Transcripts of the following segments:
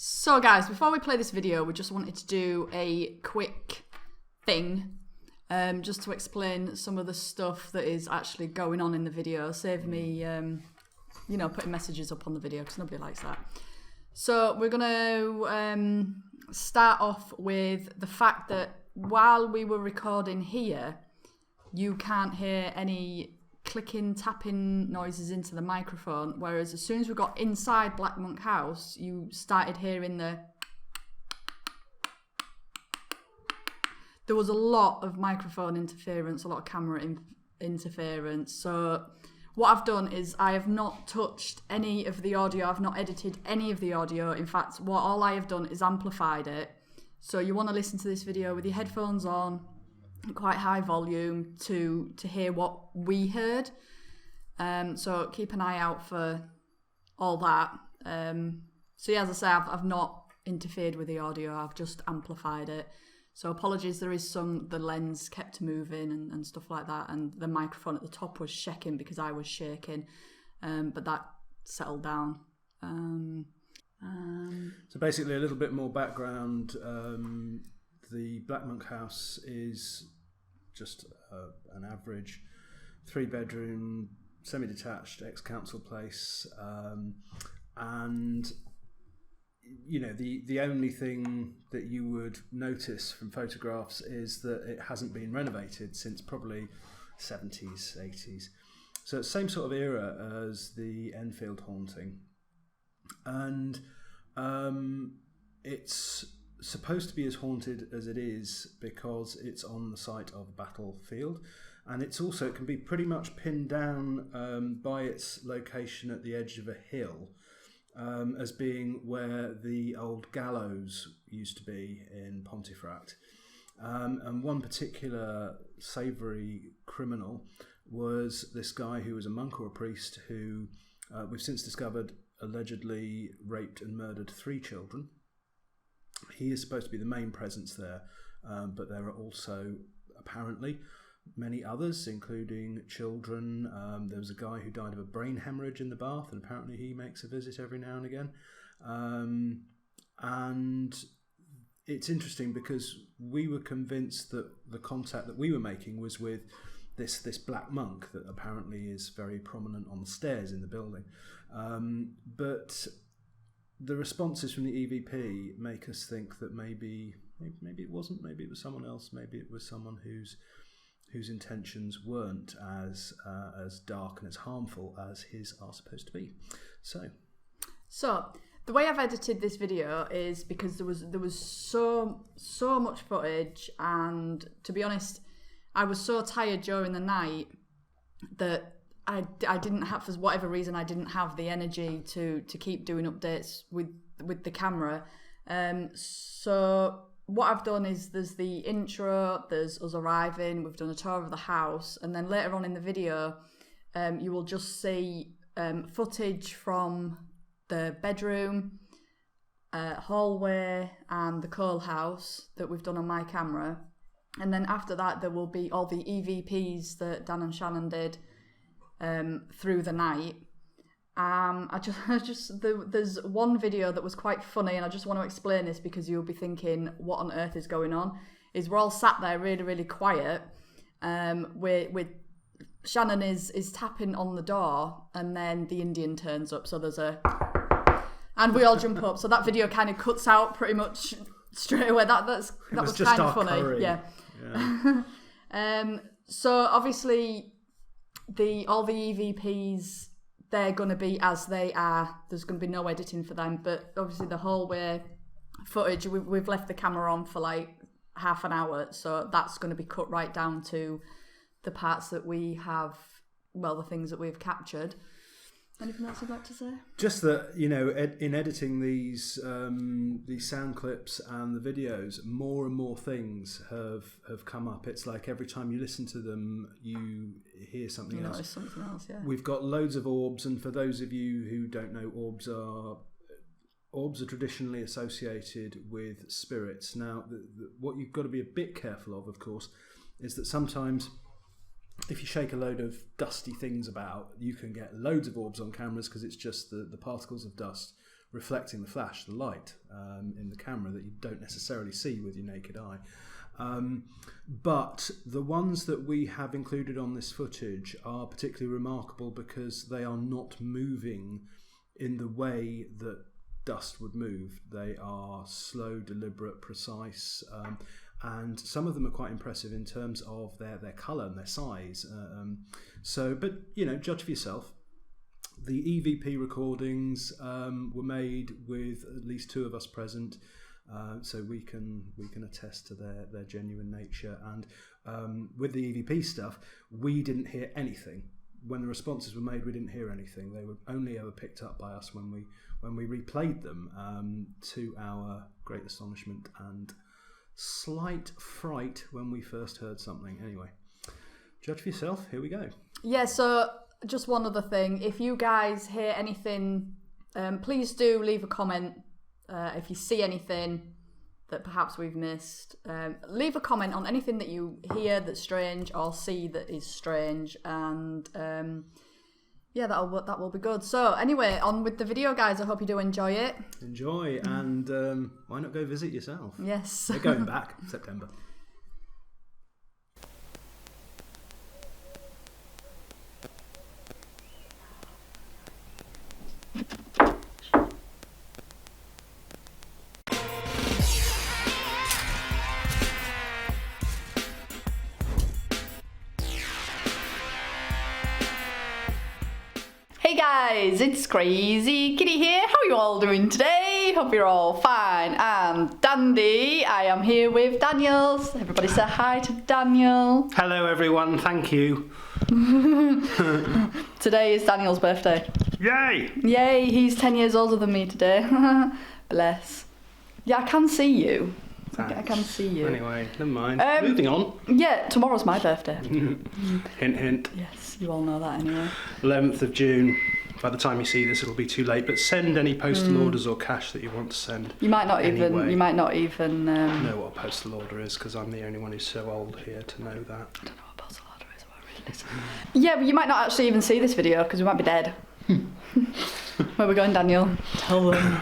So guys, before we play this video, we just wanted to do a quick thing, just to explain some of the stuff that is actually going on in the video. Save me, putting messages up on the video because nobody likes that. So we're going to start off with the fact that while we were recording here, you can't hear any clicking, tapping noises into the microphone, whereas as soon as we got inside Black Monk House, you started hearing there was a lot of microphone interference, a lot of camera interference. So what I've done is I have not touched any of the audio, I've not edited any of the audio. In fact, all I have done is amplified it. So you want to listen to this video with your headphones on, quite high volume to hear what we heard. So keep an eye out for all that. So yeah, as I say, I've not interfered with the audio, I've just amplified it. So apologies, there is the lens kept moving and stuff like that, and the microphone at the top was shaking because I was shaking, but that settled down. So basically a little bit more background. The Black Monk House is just an average 3-bedroom, semi-detached ex-council place, and you know the only thing that you would notice from photographs is that it hasn't been renovated since probably 70s, 80s. So it's the same sort of era as the Enfield haunting, and it's supposed to be as haunted as it is because it's on the site of a battlefield, and it can be pretty much pinned down by its location at the edge of a hill, as being where the old gallows used to be in Pontefract. And one particular savoury criminal was this guy who was a monk or a priest who we've since discovered allegedly raped and murdered 3 children. He is supposed to be the main presence there, but there are also apparently many others, including children. There was a guy who died of a brain hemorrhage in the bath, and apparently he makes a visit every now and again. And it's interesting because we were convinced that the contact that we were making was with this black monk that apparently is very prominent on the stairs in the building. But the responses from the EVP make us think that maybe it wasn't, maybe it was someone else, maybe it was someone whose intentions weren't as dark and as harmful as his are supposed to be. So the way I've edited this video is because there was so much footage, and to be honest, I was so tired during the night that I didn't have, for whatever reason, I didn't have the energy to keep doing updates with the camera. So what I've done is there's the intro, there's us arriving, we've done a tour of the house, and then later on in the video, you will just see footage from the bedroom, hallway, and the coal house that we've done on my camera. And then after that, there will be all the EVPs that Dan and Shannon did through the night. There's one video that was quite funny, and I just want to explain this because you'll be thinking, what on earth is going on? Is we're all sat there really, really quiet. With Shannon is tapping on the door, and then the Indian turns up. So and we all jump up. So that video kind of cuts out pretty much straight away. That was kind of funny. Curry. Yeah. So obviously all the EVPs, they're going to be as they are. There's going to be no editing for them. But obviously the hallway footage, we've left the camera on for like half an hour. So that's going to be cut right down to the parts that we have, the things that we've captured. Anything else you'd like to say? Just that, in editing these sound clips and the videos, more and more things have come up. It's like every time you listen to them, you hear something else. Notice something else, yeah. We've got loads of orbs, and for those of you who don't know, orbs are traditionally associated with spirits. Now, what you've got to be a bit careful of course, is that sometimes if you shake a load of dusty things about, you can get loads of orbs on cameras because it's just the particles of dust reflecting the flash, the light in the camera that you don't necessarily see with your naked eye. But the ones that we have included on this footage are particularly remarkable because they are not moving in the way that dust would move. They are slow, deliberate, precise, and some of them are quite impressive in terms of their colour and their size. But judge for yourself. The EVP recordings were made with at least 2 of us present. So we can attest to their genuine nature, and with the EVP stuff, we didn't hear anything when the responses were made. We didn't hear anything. They were only ever picked up by us when we replayed them, to our great astonishment and slight fright when we first heard something. Anyway, judge for yourself. Here we go. Yeah. So just one other thing: if you guys hear anything, please do leave a comment. If you see anything that perhaps we've missed, leave a comment on anything that you hear that's strange or see that is strange, and that will be good. So anyway, on with the video, guys. I hope you do enjoy it. Enjoy, and why not go visit yourself? Yes. We're going back September. Hey guys, it's Kraz-E-Kitty here. How are you all doing today? Hope you're all fine and dandy. I am here with Daniel. Everybody say hi to Daniel. Hello everyone, thank you. Today is Daniel's birthday. Yay! Yay, he's 10 years older than me today. Bless. Yeah, I can see you. Thanks. I can see you. Anyway, never mind. Moving on. Yeah, tomorrow's my birthday. Hint, hint. Yes, you all know that anyway. 11th of June. By the time you see this, it'll be too late. But send any postal orders or cash that you want to send. You might not anyway. even. Know what a postal order is, because I'm the only one who's so old here to know that. I don't know what a postal order is. What it really is. Yeah, but you might not actually even see this video because we might be dead. Where are we going, Daniel? Tell them.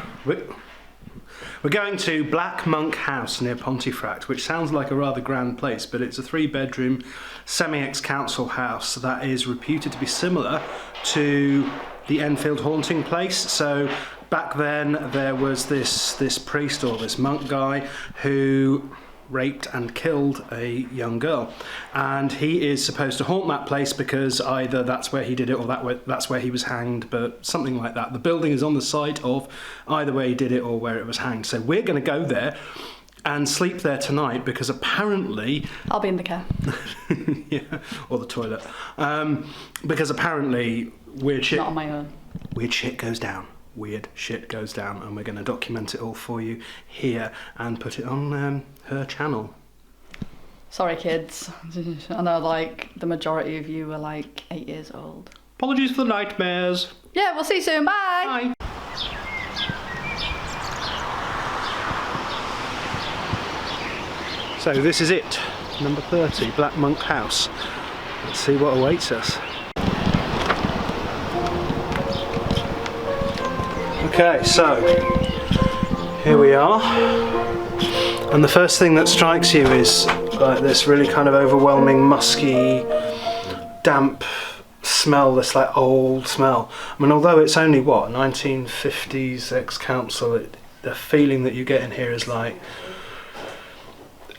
We're going to Black Monk House near Pontefract, which sounds like a rather grand place, but it's a 3-bedroom semi-ex-council house that is reputed to be similar to the Enfield haunting place. So back then there was this priest or this monk guy who raped and killed a young girl, and he is supposed to haunt that place because either that's where he did it or that's where he was hanged, but something like that. The building is on the site of either where he did it or where it was hanged. So we're going to go there and sleep there tonight because apparently I'll be in the car. Yeah, or the toilet, because apparently weird shit, not on my own, weird shit goes down. Weird shit goes down, and we're going to document it all for you here and put it on her channel. Sorry kids, I know like the majority of you are like 8 years old. Apologies for the nightmares. Yeah, we'll see you soon, bye! Bye. So this is it, number 30, Black Monk House. Let's see what awaits us. Okay, so here we are, and the first thing that strikes you is like this really kind of overwhelming, musky, damp smell, this like old smell. I mean, although it's only what, 1950s ex-council, the feeling that you get in here is like,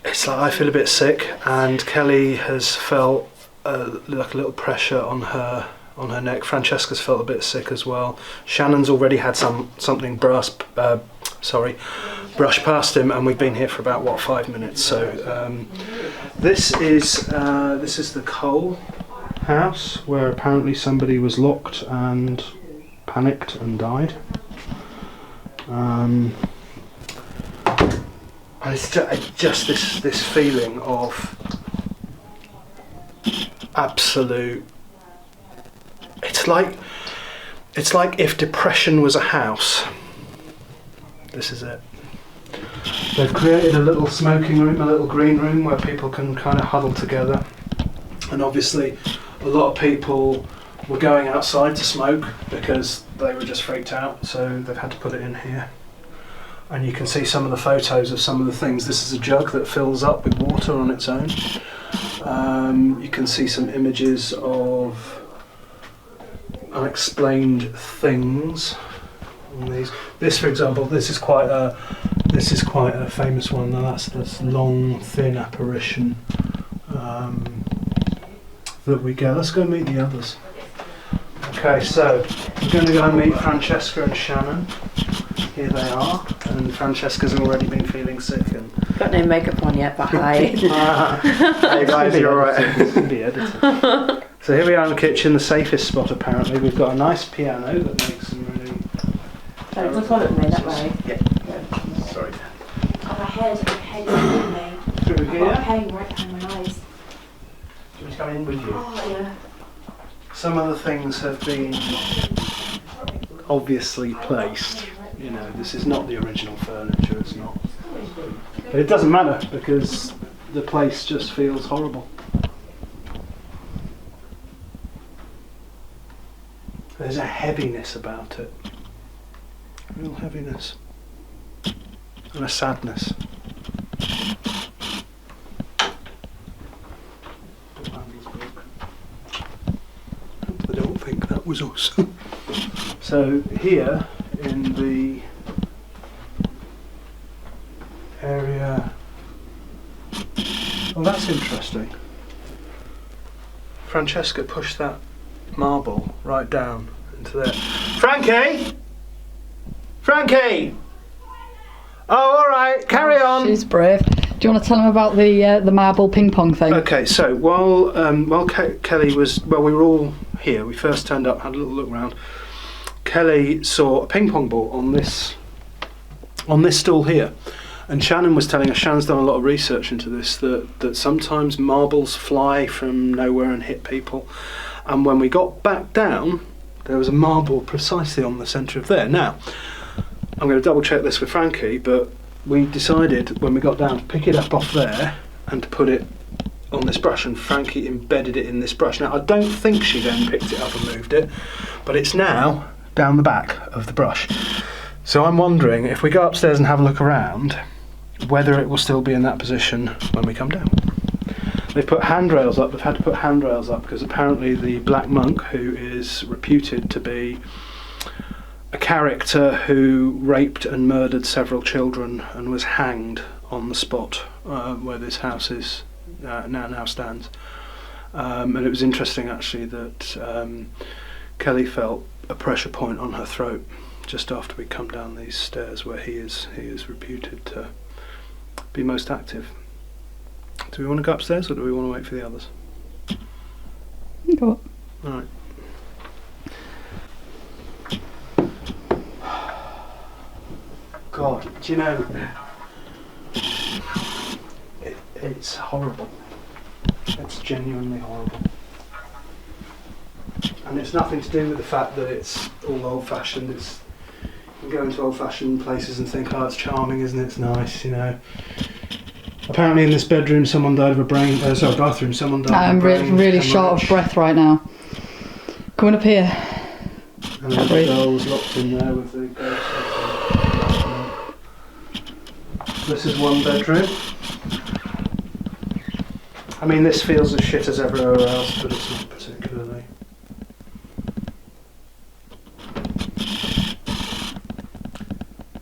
it's like I feel a bit sick, and Kelly has felt like a little pressure on her neck. Francesca's felt a bit sick as well. Shannon's already had something brushed past him, and we've been here for about what, 5 minutes. So this is the Cole house, where apparently somebody was locked and panicked and died. And it's just this feeling of absolute. It's like if depression was a house. This is it. They've created a little smoking room, a little green room where people can kind of huddle together. And obviously a lot of people were going outside to smoke because they were just freaked out, so they've had to put it in here. And you can see some of the photos of some of the things. This is a jug that fills up with water on its own. You can see some images of unexplained things on these. This, for example, this is quite a famous one. Now that's this long, thin apparition that we get. Let's go meet the others. Okay, so we're going to go and meet Francesca and Shannon. Here they are, and Francesca's already been feeling sick. And got no makeup on yet, but hi. Hey guys, you're right. So here we are in the kitchen, the safest spot apparently. We've got a nice piano that makes some really... Sorry, just follow me that way. Yeah. Sorry. Oh, my head is hitting me. Through I've here. got a pain right behind my eyes. Do you want to come in with you? Oh, yeah. Some of the things have been obviously placed. You know, this is not the original furniture, it's not. But it doesn't matter because the place just feels horrible. There's a heaviness about it. Real heaviness. And a sadness. I don't think that was us. So here in the area, well, that's interesting. Francesca pushed that marble right down into there. Frankie! Frankie! Oh, all right, carry on. She's brave. Do you want to tell him about the marble ping pong thing? Okay, so while Kelly was, well, we were all here. We first turned up, had a little look around. Kelly saw a ping pong ball on this stool here, and Shannon was telling us, Shannon's done a lot of research into this, that sometimes marbles fly from nowhere and hit people, and when we got back down there was a marble precisely on the centre of there. Now I'm going to double check this with Frankie, but we decided when we got down to pick it up off there and to put it on this brush, and Frankie embedded it in this brush. Now I don't think she then picked it up and moved it, but it's now down the back of the brush. So I'm wondering if we go upstairs and have a look around, whether it will still be in that position when we come down. They've put handrails up. They've had to put handrails up because apparently the Black Monk, who is reputed to be a character who raped and murdered several children and was hanged on the spot where this house is now stands. And it was interesting actually that Kelly felt a pressure point on her throat just after we come down these stairs where he is reputed to be most active. Do we want to go upstairs or do we want to wait for the others? Go up. All right. God, do you know, it's horrible. It's genuinely horrible. And it's nothing to do with the fact that it's all old-fashioned. You can go into old-fashioned places and think, oh, it's charming, isn't it? It's nice, you know. Apparently in this bedroom someone died of a bathroom, someone died I'm of a brain really short of breath right now. Coming up here. And then the girl was locked in there with the ghost. This is one bedroom. I mean, this feels as shit as everywhere else, but it's not particularly.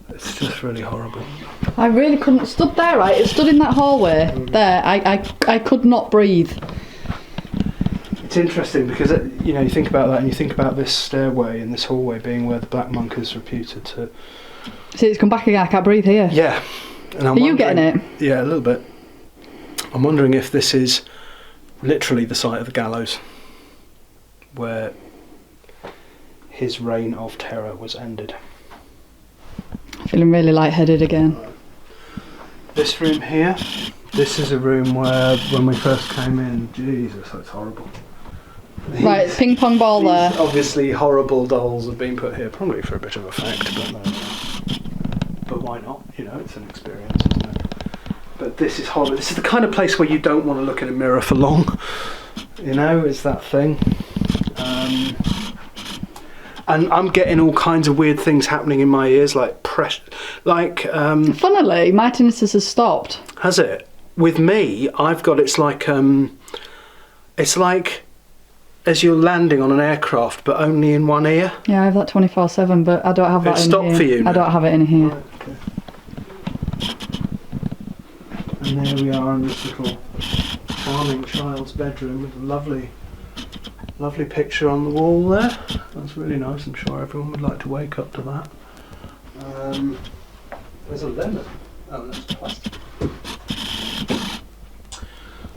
It's just really horrible. I really couldn't. Stood there, right? It stood in that hallway there. I could not breathe. It's interesting because you know, you think about that and you think about this stairway and this hallway being where the Black Monk is reputed to. See, it's come back again. I can't breathe here. Yeah. And Are you getting it? Yeah, a little bit. I'm wondering if this is literally the site of the gallows where his reign of terror was ended. Feeling really lightheaded again. This room here, this is a room where when we first came in, Jesus, that's horrible. Right, ping pong ball there. Obviously horrible dolls have been put here, probably for a bit of effect, but why not? You know, it's an experience, isn't it? But this is horrible. This is the kind of place where you don't want to look in a mirror for long. You know, is that thing. And I'm getting all kinds of weird things happening in my ears, like pressure, like. Funnily, my tinnitus has stopped. Has it? With me, I've got it's like as you're landing on an aircraft, but only in one ear. Yeah, I have that 24/7, but I don't have that in here. It's stopped for you now? I don't have it in here. Right, okay. And there we are in this little charming child's bedroom with a lovely picture on the wall there. That's really nice. I'm sure everyone would like to wake up to that. There's a lemon. Oh, that's plastic.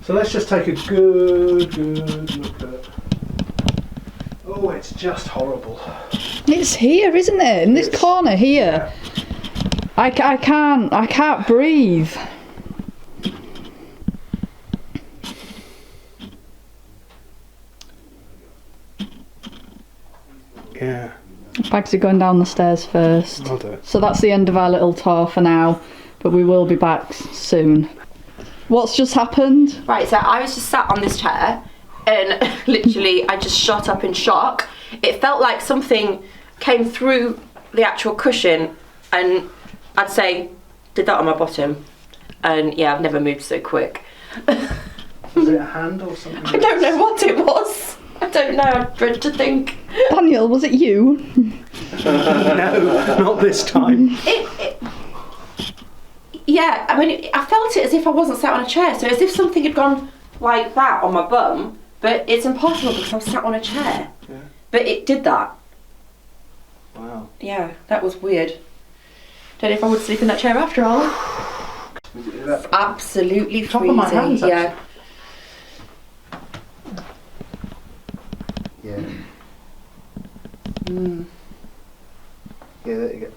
So let's just take a good look at. Oh, it's just horrible. It's here, isn't it? In this corner here. Yeah. I can't breathe. Yeah. Bags are going down the stairs first. I'll do it. So that's the end of our little tour for now, but we will be back soon. What's just happened? Right, so I was just sat on this chair and literally I just shot up in shock. It felt like something came through the actual cushion and I'd say, did that on my bottom. And yeah, I've never moved so quick. Was it a hand or something? I don't know what it was. I don't know, I dread to think. Daniel, was it you? No, not this time. Yeah, I mean, I felt it as if I wasn't sat on a chair, so as if something had gone like that on my bum, but it's impossible because I'm sat on a chair. Yeah. But it did that. Wow. Yeah, that was weird. Don't know if I would sleep in that chair after all. Absolutely Top freezing. of my hands, yeah. Yeah. Mm. Yeah, there you go.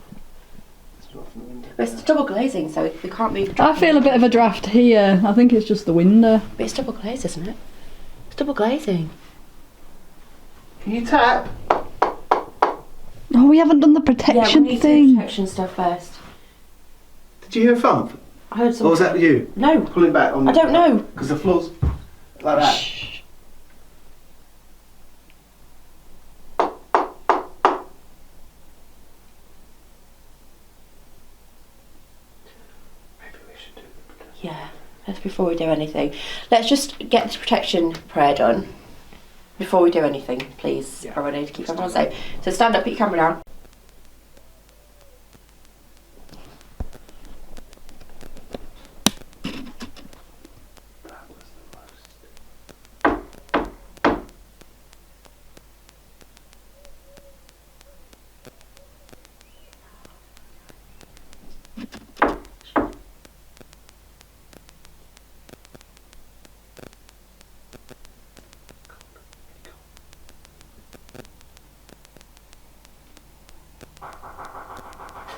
But it's double glazing, so we can't move. I feel a bit of a draft here. I think it's just the window. But it's double glazed, isn't it? It's double glazing. Can you tap? Oh, we haven't done the Yeah, we protection need thing. the protection stuff first. Did you hear a thump? I heard Or something. was that you? No, Pull it back on. I don't know. Because the floor's like that. Shh. Maybe we should do the protection. Yeah, that's before we do anything. Let's just get this protection prayer done before we do anything, please. Yeah. Already to keep everyone safe. So stand up, put your camera down.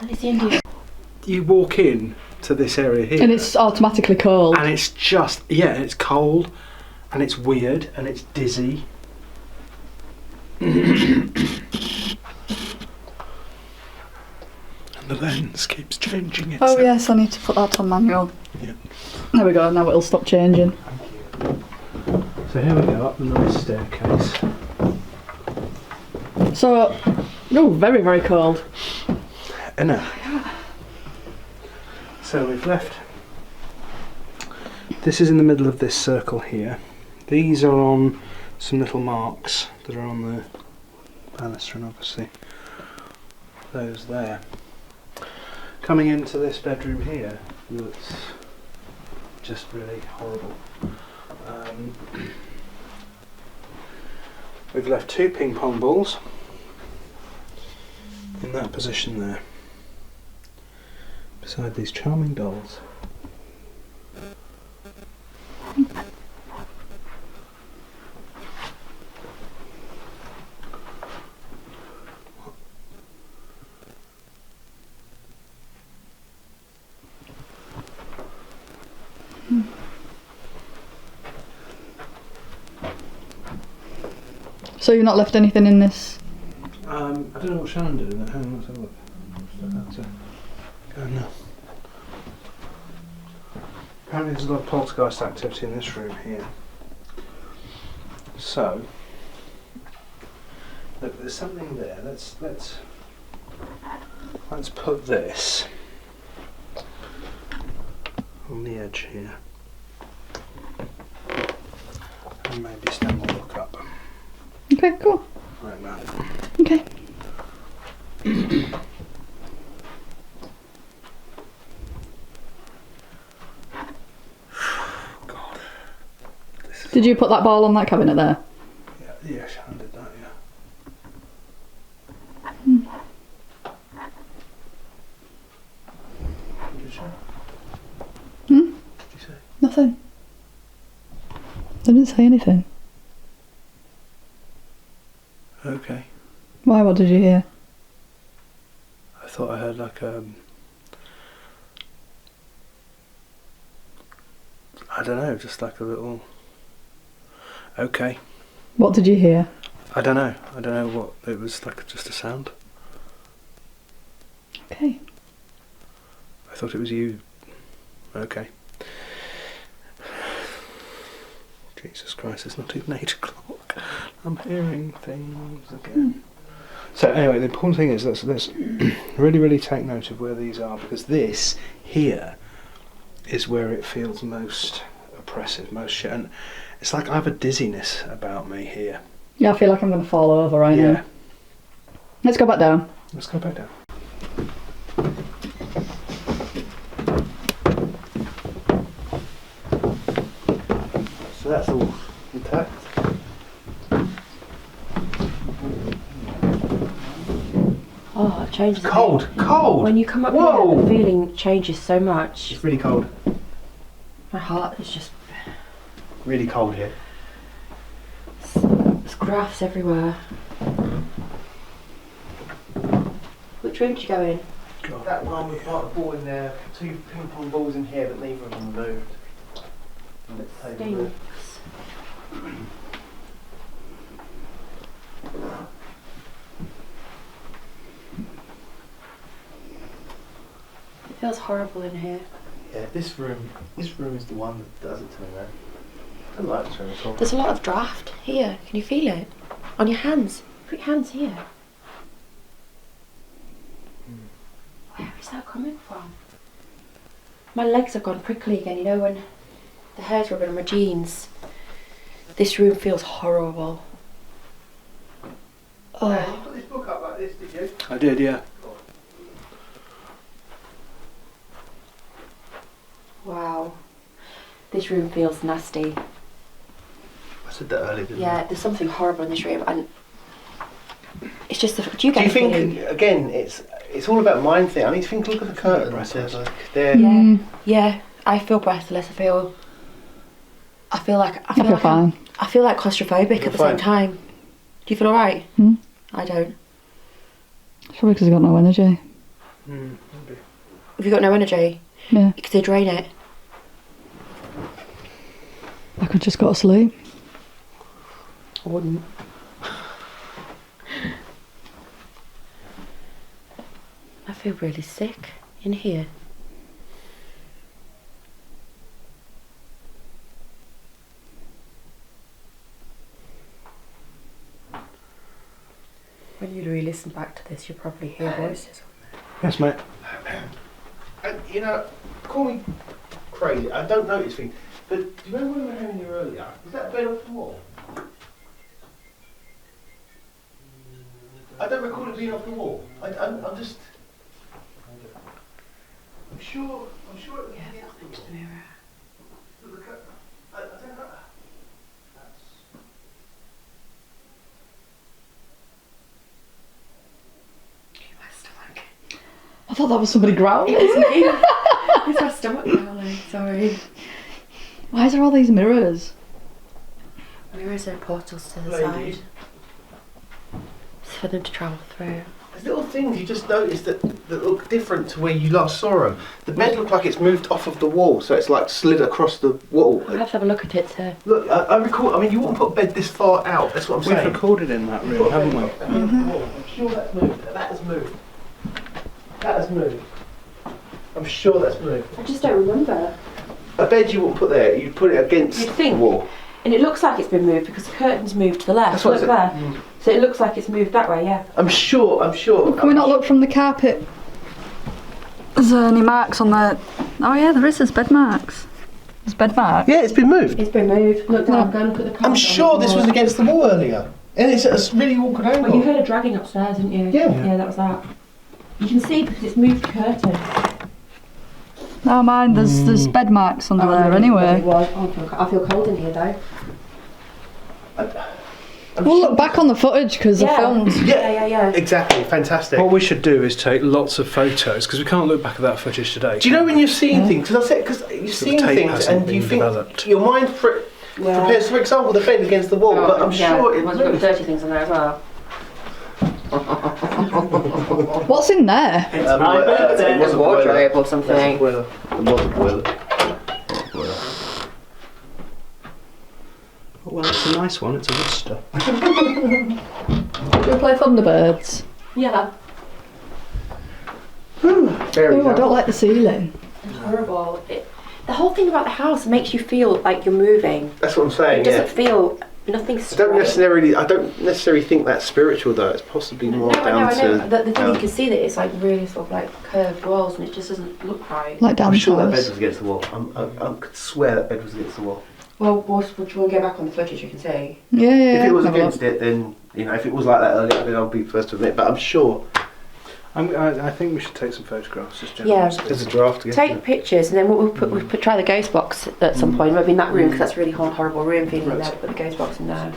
That is the end of You walk in to this area here. And it's automatically cold. And it's just, yeah, it's cold and it's weird and it's dizzy. And the lens keeps changing itself. Oh yes, I need to put that on manual. Yeah. There we go, now it'll stop changing. So here we go, up the nice staircase. So, oh, very, very cold. Inna. So we've left. This is in the middle of this circle here. These are on some little marks that are on the banister, and obviously those there. Coming into this bedroom here looks just really horrible. We've left 2 ping pong balls in that position there, beside these charming dolls. So you've not left anything in this? I don't know what Shannon did in that. Hang on, let's have a look. Go now. Apparently there's a lot of poltergeist activity in this room here. So, Look, there's something there. Let's put this on the edge here, and maybe stand and look up. Okay, cool. Like that. Okay. God. Did you put that ball on that cabinet there? Yeah, Shannon did that. Yeah. What did you say? Hmm? What did you say? Nothing. I didn't say anything. Okay. Why? What did you hear? I thought I heard like I don't know, just like a little. Okay. What did you hear? I don't know what it was, like just a sound. Okay. I thought it was you. Okay. Jesus Christ, it's not even 8 o'clock. I'm hearing things again. So anyway, the important thing is let's really, really take note of where these are, because this here is where it feels most oppressive, most shit. And it's like I have a dizziness about me here. Yeah, I feel like I'm going to fall over right now. Let's go back down. Let's go back down. So that's all intact. Oh, it changes. Cold, cold. When you come up Whoa. here, the feeling changes so much. It's really cold. My heart is just. Really cold here. There's graphs everywhere. Which room did you go in? God. That one with like a ball in there, 2 ping pong balls in here, but neither of them moved. And it's table moved. It feels horrible in here. Yeah, this room is the one that does it to me, man. I don't like this room at all. There's a lot of draft here. Can you feel it? On your hands. Put your hands here. Where is that coming from? My legs have gone prickly again, you know, when the hair's rubbing on my jeans. This room feels horrible. Oh. You put this book up like this, did you? I did, yeah. Wow. This room feels nasty. I said that earlier, didn't I? Yeah, there's something horrible in this room, and it's just the. Do you Do get you the think, feeling? again, it's all about mind thing. I need to think, look at the curtains. Breathless. Like, they're, Mm. Yeah, I feel breathless. I feel like I feel fine. I feel like claustrophobic You're at the fine. same time. Do you feel alright? Hmm? I don't. It's probably because I've got no energy. Maybe. Have you got no energy? Yeah. Because they drain it. I could just go to sleep. I wouldn't. I feel really sick in here. When you re-listen back to this, you'll probably hear voices. Yes, mate. and, you know, call me crazy. I don't notice things. But do you remember when we were having you earlier? Was that bed off the wall? I don't recall it being off the wall. I'm just. I'm sure it was. Yeah, fix the mirror. I don't know. My stomach. I thought that was somebody growling. It's my stomach growling, sorry. Why is there all these mirrors? Mirrors are portals to the Lady. side. It's for them to travel through. There's little things you just notice that look different to where you last saw them. The bed looked like it's moved off of the wall, so it's like slid across the wall. I'll have to have a look at it to... Look, I recall. I mean, you wouldn't put a bed this far out. That's what I'm We've saying. recorded in that room, haven't we? I'm sure that's moved. That has moved. That has moved. I'm sure that's moved. I just don't remember. A bed you wouldn't put there. You'd put it against You'd think. the wall. And it looks like it's been moved because the curtain's moved to the left. That's what Look there. So it looks like it's moved that way, yeah. I'm sure. Can we not look from the carpet? Is there any marks on the... Oh yeah, there is. There's bed marks. There's bed marks. Yeah, it's been moved. It's been moved. Look down, go and look at the carpet. I'm sure this was against the wall earlier. And it's at a really awkward angle. Well, you heard a dragging upstairs, didn't you? Yeah. Yeah, that was that. You can see because it's moved the curtain. No, mine. There's bed marks under there anyway. It was. I feel cold in here though. We'll look back on the footage because the films. Yeah. Exactly, fantastic. What we should do is take lots of photos because we can't look back at that footage today. Do you know when you're seeing things? Because you're seeing tape things hasn't and you been think developed. your mind prepares, for example, the bed against the wall, but I'm sure it was got dirty things in there as well. What's in there? It's a wardrobe or something. It was a boiler. Well, it's a nice one. It's a Worcester. Do we play Thunderbirds? Yeah. Very Oh, I don't like the ceiling. It's horrible. The whole thing about the house makes you feel like you're moving. That's what I'm saying. It doesn't feel nothing's straight. I don't necessarily think that's spiritual though. It's possibly more down I know. to. The thing you can see that it's like really sort of like curved walls and it just doesn't look right. Like down I'm sure that bed close. was against the wall. I could swear that bed was against the wall. Well, we'll go back on the footage. You can see. Yeah. If it was have a against it, then if it was like that earlier, then I'll be first to admit. But I'm sure. I think we should take some photographs. Just generally Yeah. speaking. There's a draft again. Take pictures and then we'll try the ghost box at some point. Maybe in that room because that's a really horrible room feeling in there. Put the ghost box in there.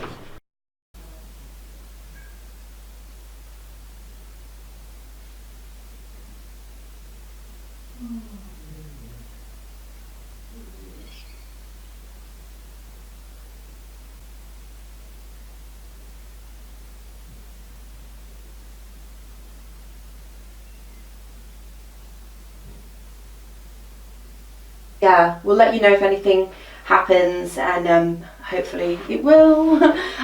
Yeah, we'll let you know if anything happens and hopefully it will.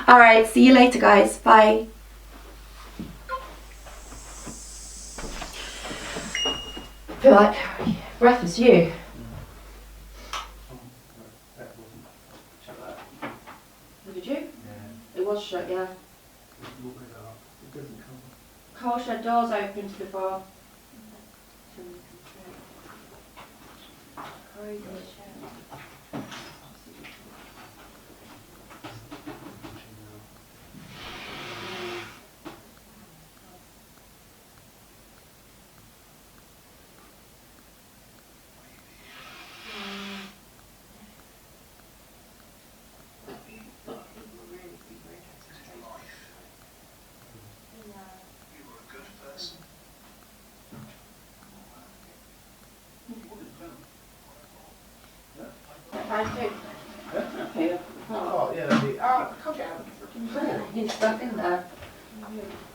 Alright, see you later guys. Bye. I feel like breathless you. Did you? Yeah. It was shut, yeah. Coal shed doors open to the bar. Oh, yeah, that'd be. Oh, I can't get out of the freaking door. He's stuck in there.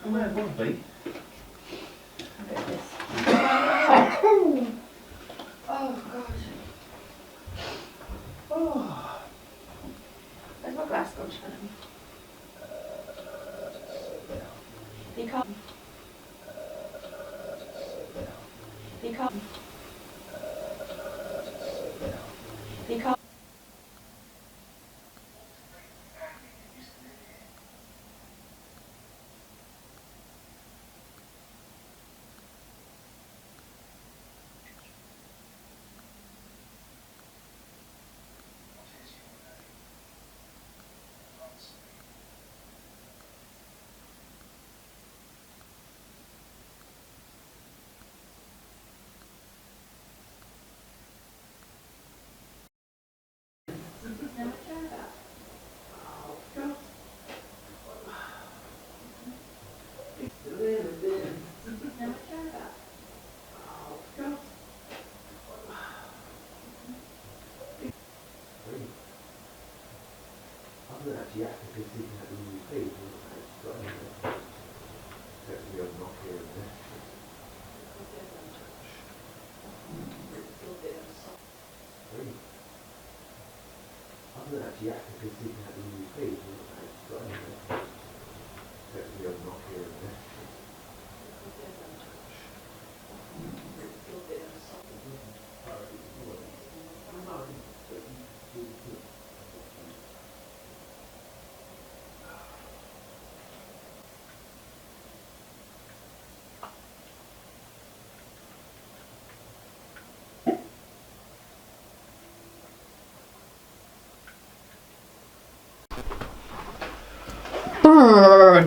Where would it be? Look at this. Oh gosh. Oh. Where's my glass gone? You can't. You can't. You can't.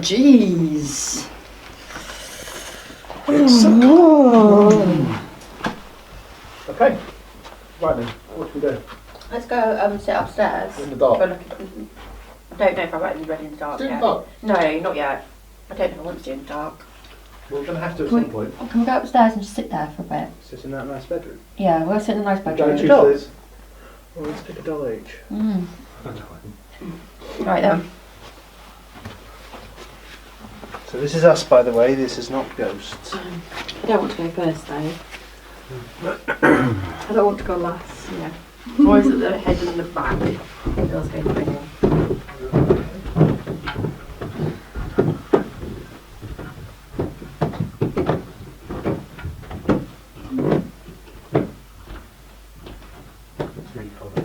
Jeez. Okay. Right then, what should we do? Let's go sit upstairs. In the dark. I don't know if I'm ready in the dark Do it in yet. the dark. No, not yet. I don't know if I want to do it in the dark. We're going to have to at some point. Can we go upstairs and just sit there for a bit? Sit in that nice bedroom. Yeah, we'll sit in a nice Don't bedroom. choose this. Well, let's pick a doll each. Right then. So this is us, by the way. This is not ghosts. I don't want to go first though. I don't want to go last. Yeah. Always at the head and the back. Girls go to bring one. It's really cold up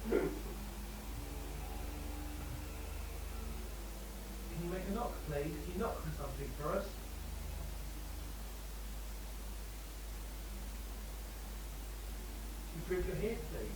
here. Can you make a knock, please? Can you knock on something for us? Can you prove you're here, please?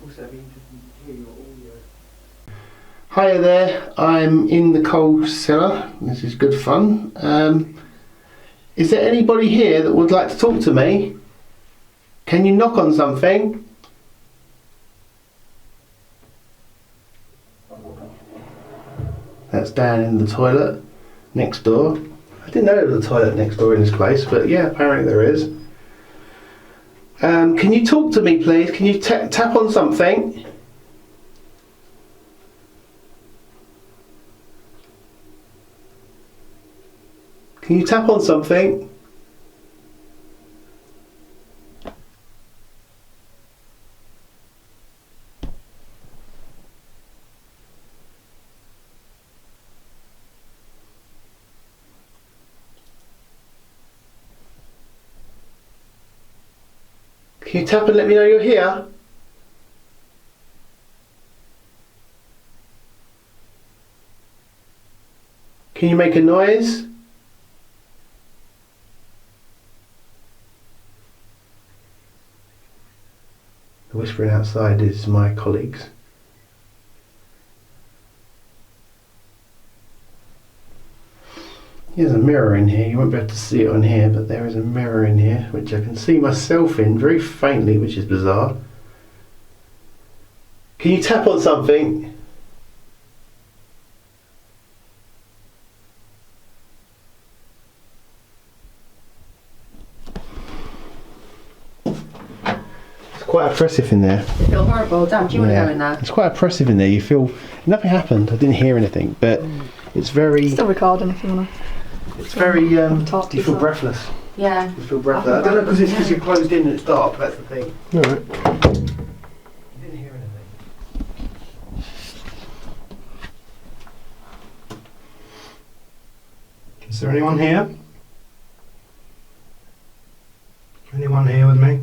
Also, it'd be interesting to hear your audio. Hiya there, I'm in the coal cellar. This is good fun. Is there anybody here that would like to talk to me? Can you knock on something? That's down in the toilet next door. I didn't know there was a toilet next door in this place, but yeah, apparently there is. Can you talk to me, please? Can you tap on something? Can you tap on something? Can you tap and let me know you're here? Can you make a noise? The whispering outside is my colleagues. There's a mirror in here. You won't be able to see it on here, but there is a mirror in here which I can see myself in very faintly, which is bizarre. Can you tap on something? It's quite oppressive in there. I feel horrible. Damn, do you want to go in there? It's quite oppressive in there. You feel nothing happened. I didn't hear anything, but it's very. Still recording if you want to. It's very. Talk to you feel yourself. breathless. Yeah. You feel breathless. I don't know because it's because you're closed in and it's dark. That's the thing. All right. You didn't hear anything. Is there anyone here? Anyone here with me?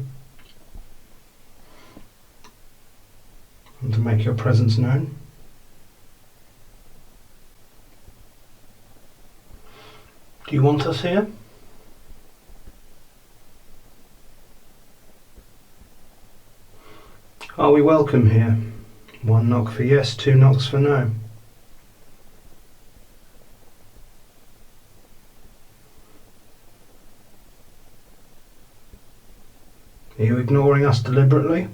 Want to make your presence known? Do you want us here? Are we welcome here? 1 knock for yes, 2 knocks for no. Are you ignoring us deliberately?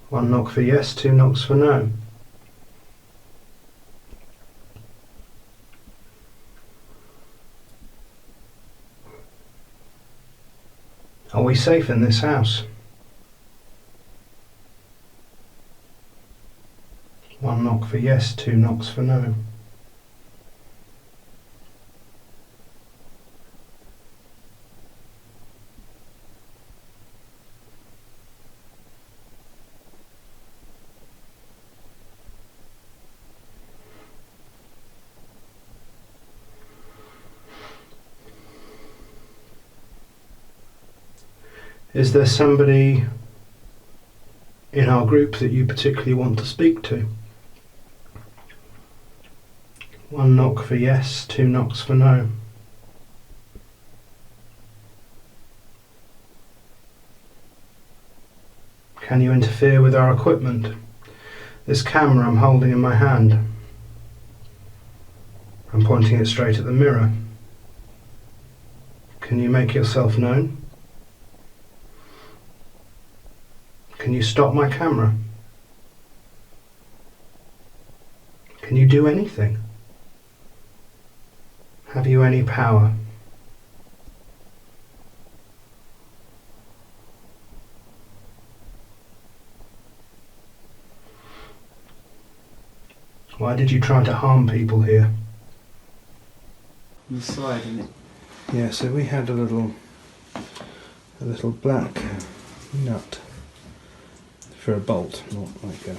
1 knock for yes, 2 knocks for no. Are we safe in this house? 1 knock for yes, 2 knocks for no. Is there somebody in our group that you particularly want to speak to? 1 knock for yes, 2 knocks for no. Can you interfere with our equipment? This camera I'm holding in my hand. I'm pointing it straight at the mirror. Can you make yourself known? Can you stop my camera? Can you do anything? Have you any power? Why did you try to harm people here? On the side, isn't it? Yeah, so we had a little black nut for a bolt, not like a.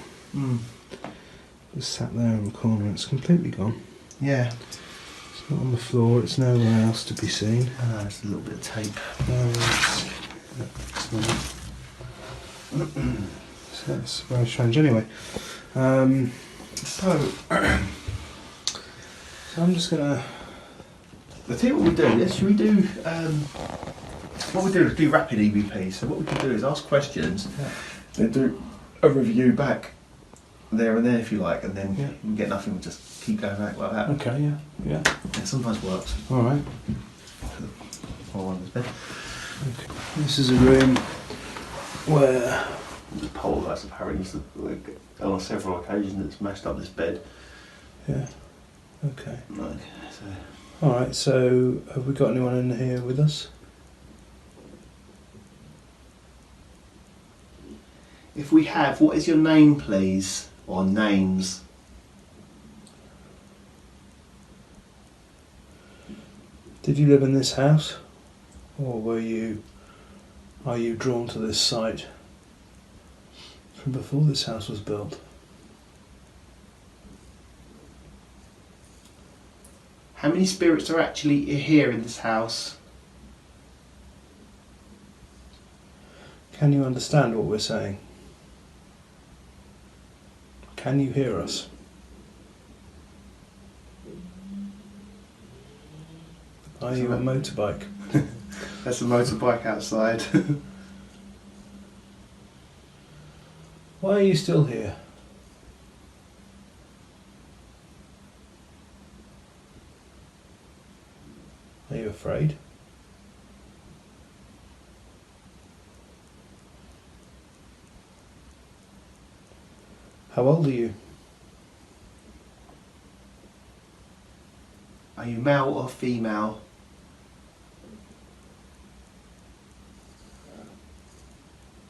Just sat there in the corner. It's completely gone. Yeah. It's not on the floor. It's nowhere else to be seen. It's a little bit of tape. So that's very strange. Anyway, so I'm just gonna. I tell you what we do. Yes, should we do? What we do is do rapid EVP. So what we can do is ask questions, then do a review back there and then if you like, and then we get nothing. We just keep going back like that. Okay. Yeah. It sometimes works. All right. Or on this bed. Okay. This is a room where. The poltergeist apparently on several occasions it's mashed up this bed. Yeah. Okay. Like, so. All right. So have we got anyone in here with us? If we have, what is your name, please, or names? Did you live in this house, or are you drawn to this site from before this house was built? How many spirits are actually here in this house? Can you understand what we're saying? Can you hear us? Are you a motorbike? That's a motorbike outside. Why are you still here? Are you afraid? How old are you? Are you male or female?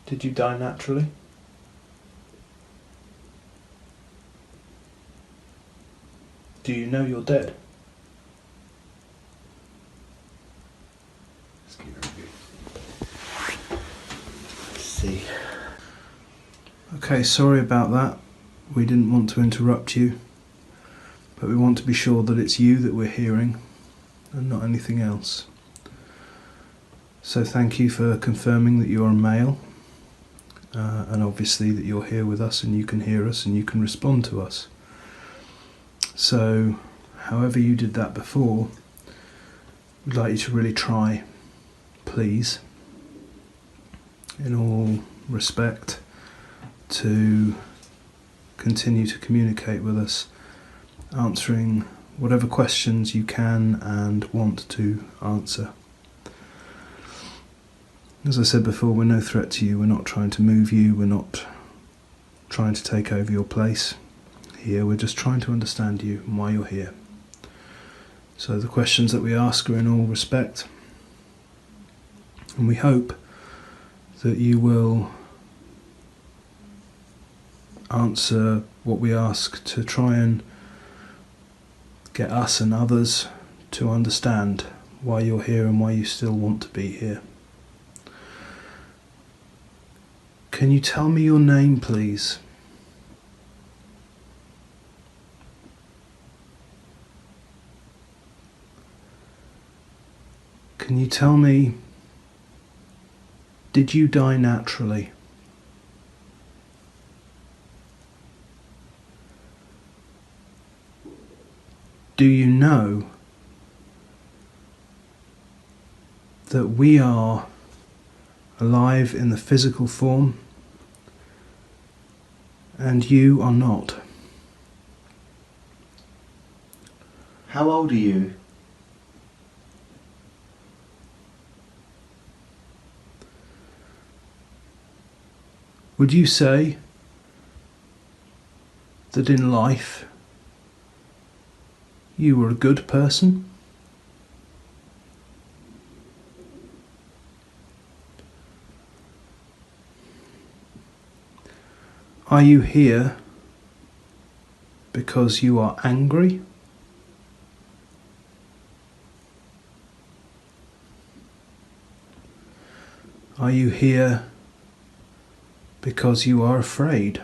Did you die naturally? Do you know you're dead? Let's see. Okay, sorry about that. We didn't want to interrupt you, but we want to be sure that it's you that we're hearing and not anything else. So thank you for confirming that you're a male, and obviously that you're here with us and you can hear us and you can respond to us. So however you did that before, we'd like you to really try, please, in all respect, to continue to communicate with us, answering whatever questions you can and want to answer. As I said before, we're no threat to you. We're not trying to move you. We're not trying to take over your place here. We're just trying to understand you and why you're here. So the questions that we ask are in all respect, and we hope that you will answer what we ask to try and get us and others to understand why you're here and why you still want to be here. Can you tell me your name, please? Can you tell me, did you die naturally? Do you know that we are alive in the physical form and you are not? How old are you? Would you say that in life you were a good person? Are you here because you are angry? Are you here because you are afraid?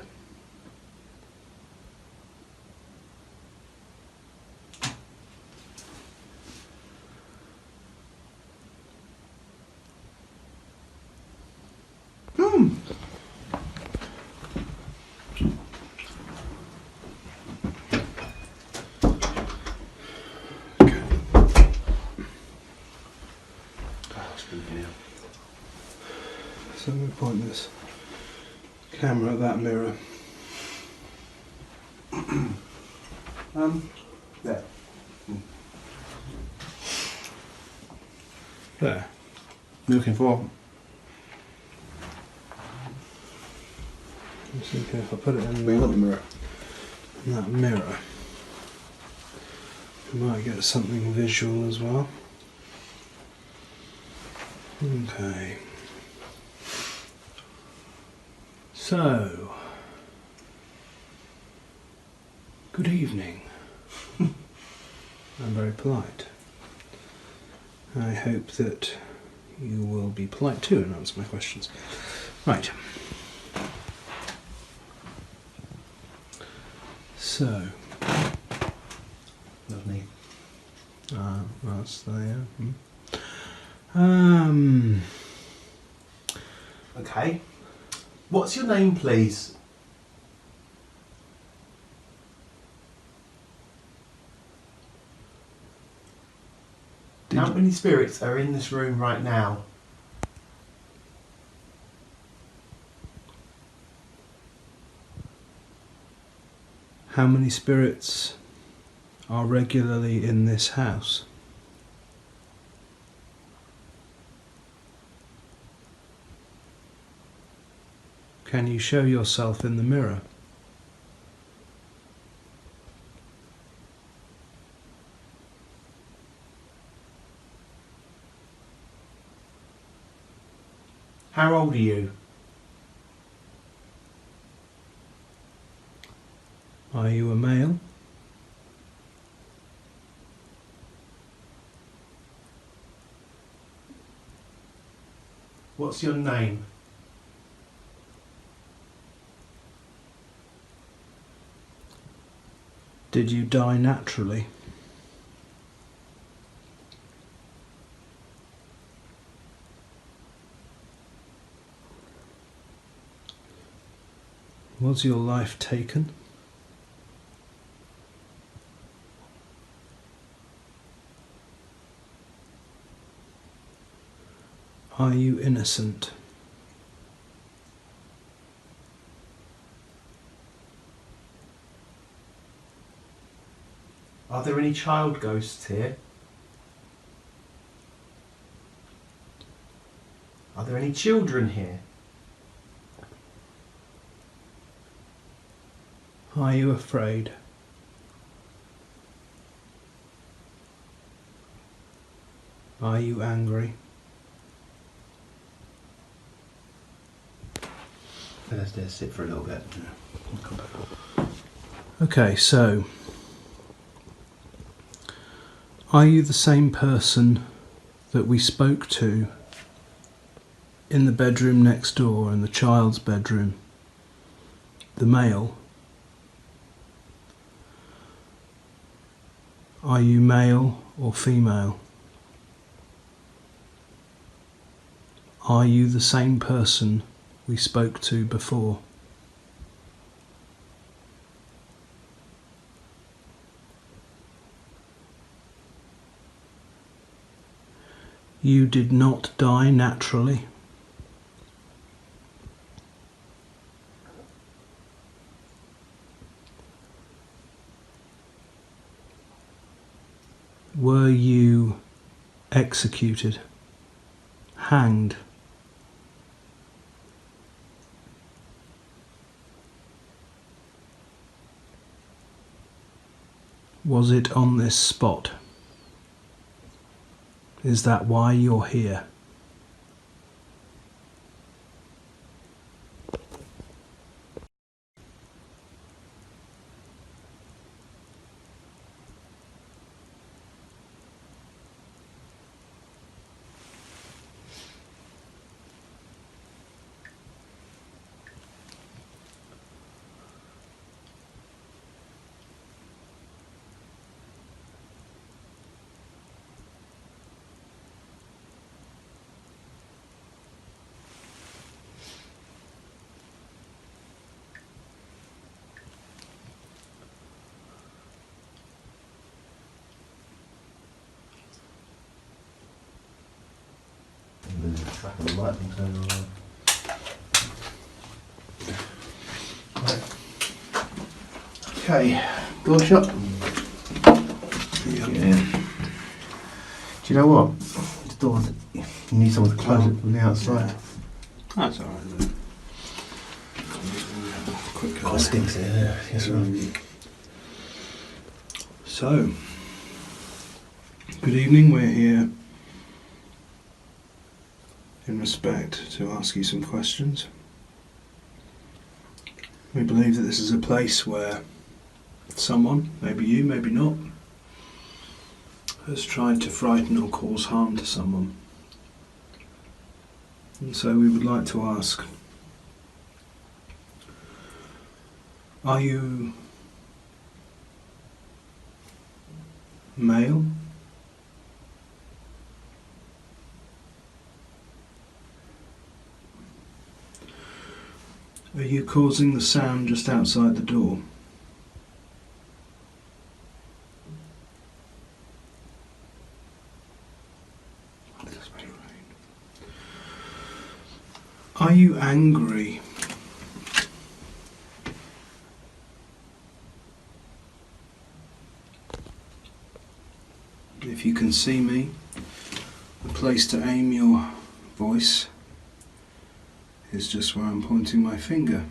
So we point this camera at that mirror. There. There. Looking for? I'm just thinking if I put it in We want the mirror. that mirror, we might get something visual as well. Okay. So, good evening. I'm very polite. I hope that you will be polite too and answer my questions. Right. So, Lovely. that's there. Okay. What's your name, please? How many spirits are in this room right now? How many spirits are regularly in this house? Can you show yourself in the mirror? How old are you? Are you a male? What's your name? Did you die naturally? Was your life taken? Are you innocent? Are there any child ghosts here? Are there any children here? Are you afraid? Are you angry? Let's just sit for a little bit. Okay, so are you the same person that we spoke to in the bedroom next door, in the child's bedroom? The male? Are you male or female? Are you the same person we spoke to before? You did not die naturally. Were you executed, hanged? Was it on this spot? Is that why you're here? Okay, door shut. Yeah. Do you know what? The door. You need someone to close it from the outside. That's alright then. Oh, it stinks in here. Yes, right. So, good evening. We're here in respect to ask you some questions. We believe that this is a place where someone, maybe you, maybe not, has tried to frighten or cause harm to someone. And so we would like to ask, are you male? Are you causing the sound just outside the door? Are you angry? If you can see me, the place to aim your voice is just where I'm pointing my finger.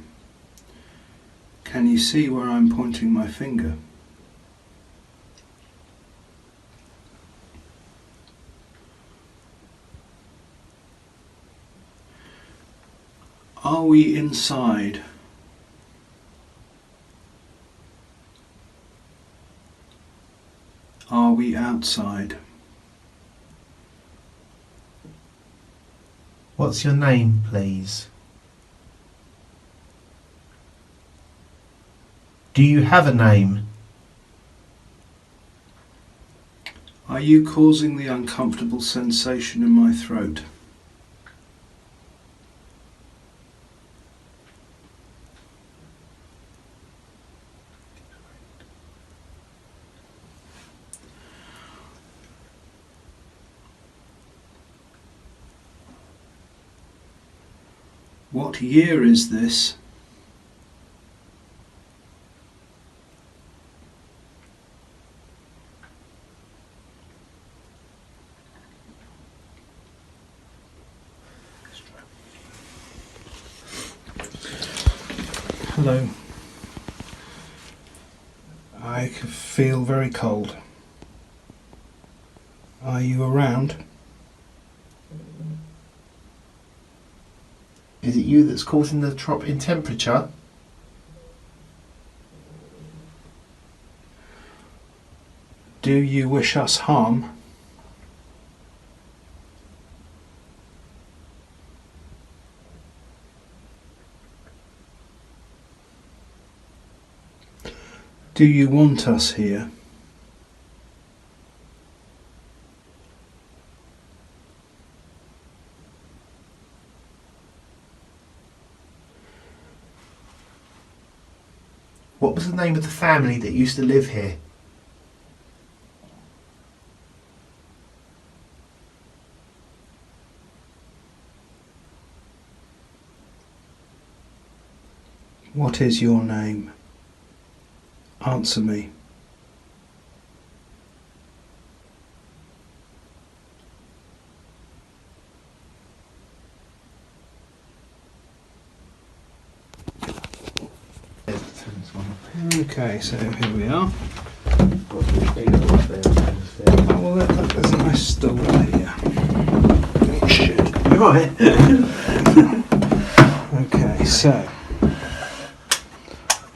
Can you see where I'm pointing my finger? Are we inside? Are we outside? What's your name, please? Do you have a name? Are you causing the uncomfortable sensation in my throat? What year is this? Hello. I feel very cold. Are you around? Is it you that's causing the drop in temperature? Do you wish us harm? Do you want us here? What was the name of the family that used to live here? What is your name? Answer me. Okay, so here we are. Oh, well, there's a nice stool here. Right. Okay, so.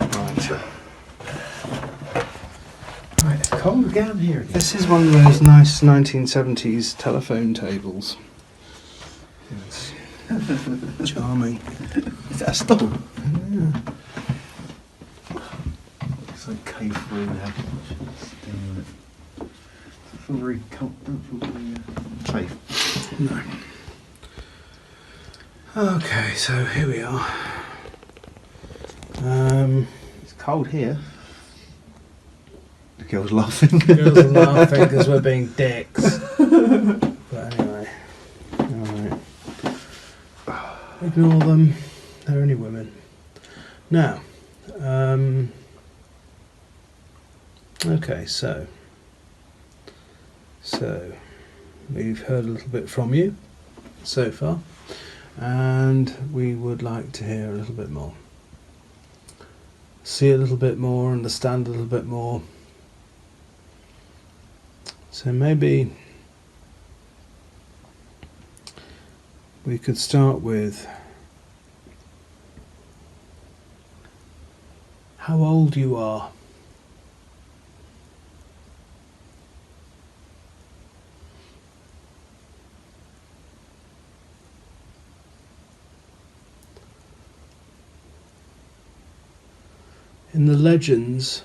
Right. Right, it's cold down here again. This is one of those nice 1970s telephone tables. It's charming. Is that a stool? Yeah. It's like cave through there. I feel very comfortable. Safe. No. Okay, so here we are. It's cold here. The girl's laughing. Girls are laughing because we're being dicks. But anyway, alright. Ignore them. They're only women. Now, okay, so we've heard a little bit from you so far, and we would like to hear a little bit more. See a little bit more, understand a little bit more. So maybe we could start with how old you are. In the legends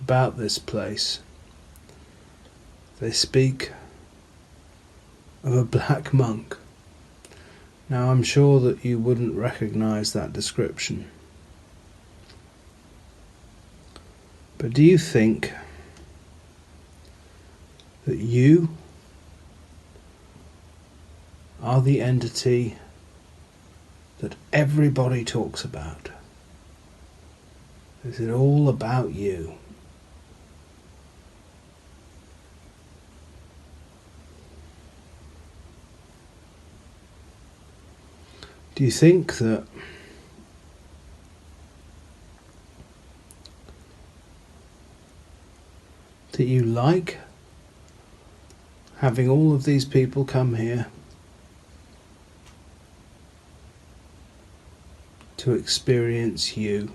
about this place, they speak of a black monk Now, I'm sure that you wouldn't recognise that description. But do you think that you are the entity that everybody talks about? Is it all about you? Do you think that you like having all of these people come here to experience you?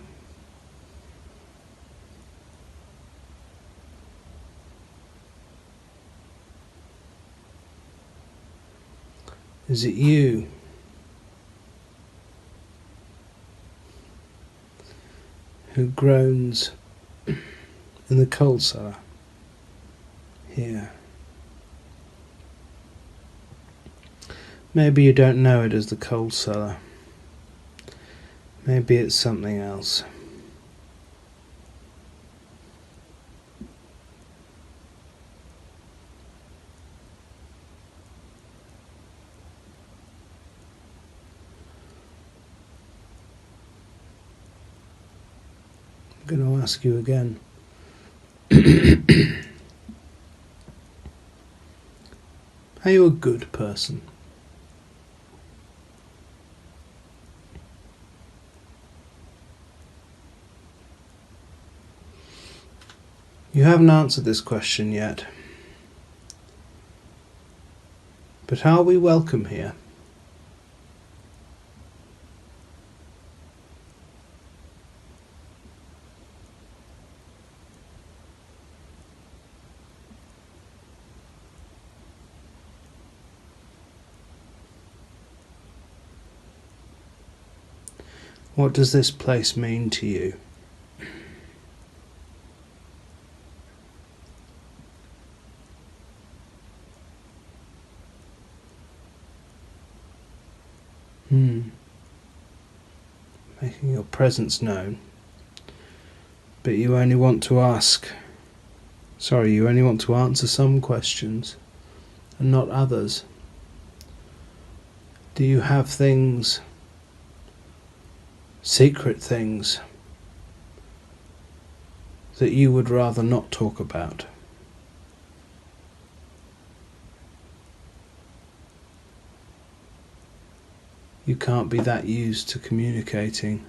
Is it you who groans in the coal cellar here? Maybe you don't know it as the coal cellar. Maybe it's something else. I'm going to ask you again. Are you a good person? You haven't answered this question yet. But are we welcome here? What does this place mean to you? Making your presence known, but you only want to you only want to answer some questions and not others. Do you have things, secret things, that you would rather not talk about? You can't be that used to communicating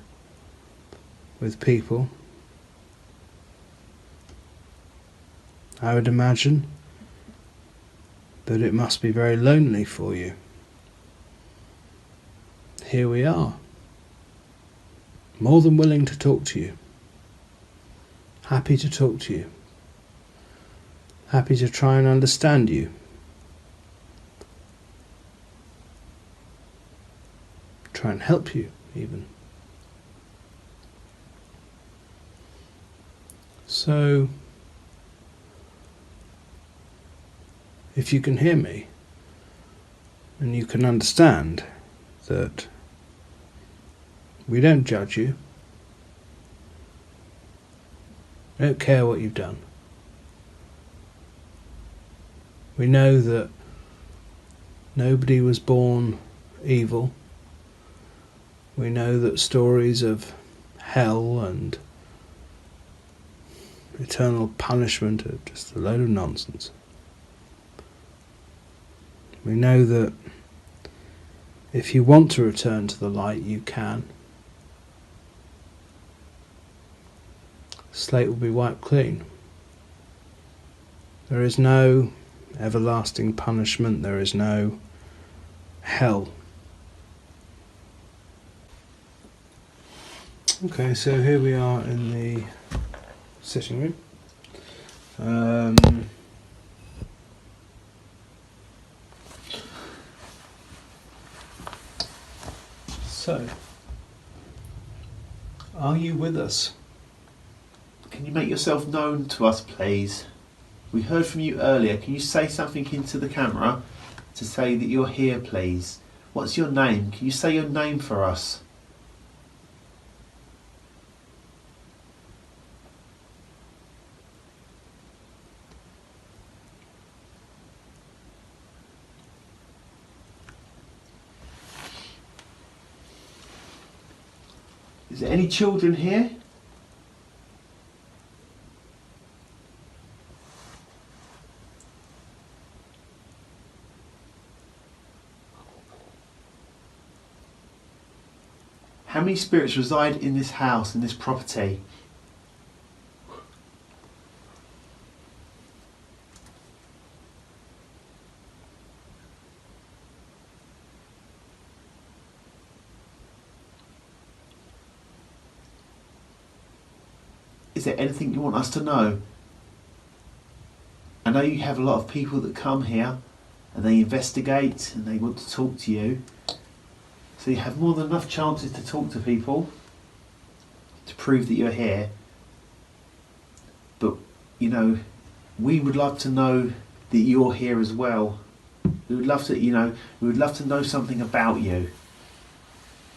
with people. I would imagine that it must be very lonely for you. Here we are, more than willing to talk to you, happy to talk to you, happy to try and understand you. Try and help you, even. So, if you can hear me, and you can understand that we don't judge you, we don't care what you've done. We know that nobody was born evil. We know that stories of hell and eternal punishment are just a load of nonsense. We know that if you want to return to the light, you can. The slate will be wiped clean. There is no everlasting punishment. There is no hell. Okay, so here we are in the sitting room. So, are you with us? Can you make yourself known to us, please? We heard from you earlier. Can you say something into the camera to say that you're here, please? What's your name? Can you say your name for us? Is there any children here? How many spirits reside in this house, in this property? Is there anything you want us to know? I know you have a lot of people that come here and they investigate and they want to talk to you. So you have more than enough chances to talk to people to prove that you're here. But, you know, we would love to know that you're here as well. We would love to, we would love to know something about you.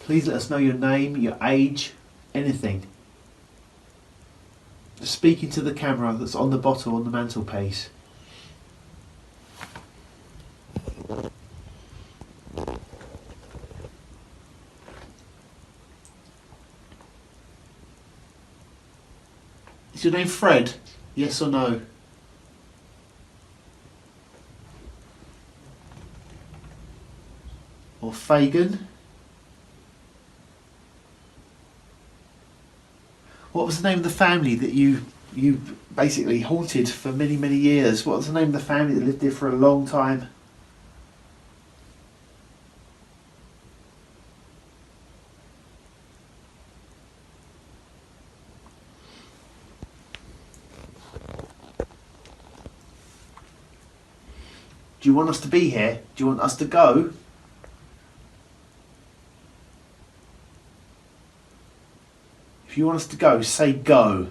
Please let us know your name, your age, anything. Just speak into the camera that's on the bottle on the mantelpiece. Is your name Fred? Yes or no? Or Fagin? What was the name of the family that you basically haunted for many, many years? What was the name of the family that lived here for a long time? Do you want us to be here? Do you want us to go? If you want us to go, say go.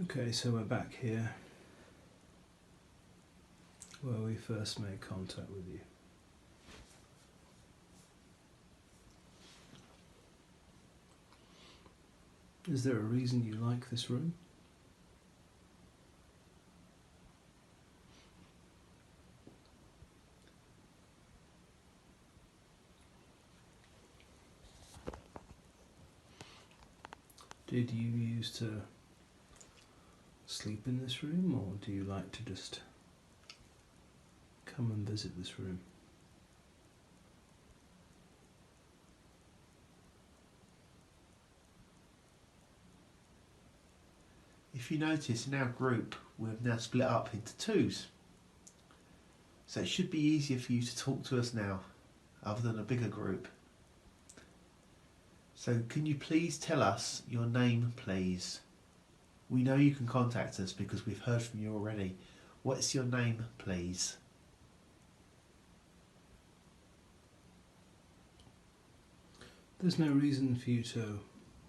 Okay, so we're back here where we first made contact with you. Is there a reason you like this room? Did you used to sleep in this room, or do you like to just come and visit this room? If you notice, in our group we've now split up into twos. So it should be easier for you to talk to us now, other than a bigger group. So can you please tell us your name, please? We know you can contact us because we've heard from you already. What's your name, please? There's no reason for you to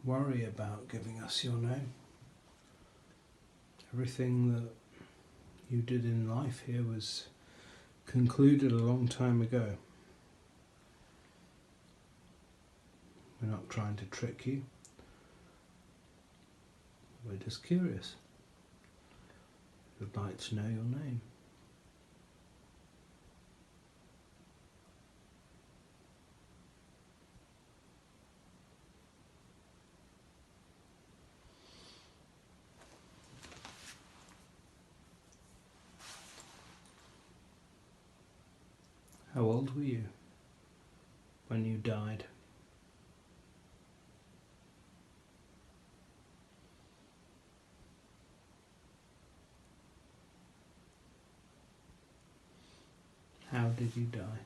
worry about giving us your name. Everything that you did in life here was concluded a long time ago. We're not trying to trick you. We're just curious. We'd like to know your name. How old were you when you died? How did you die?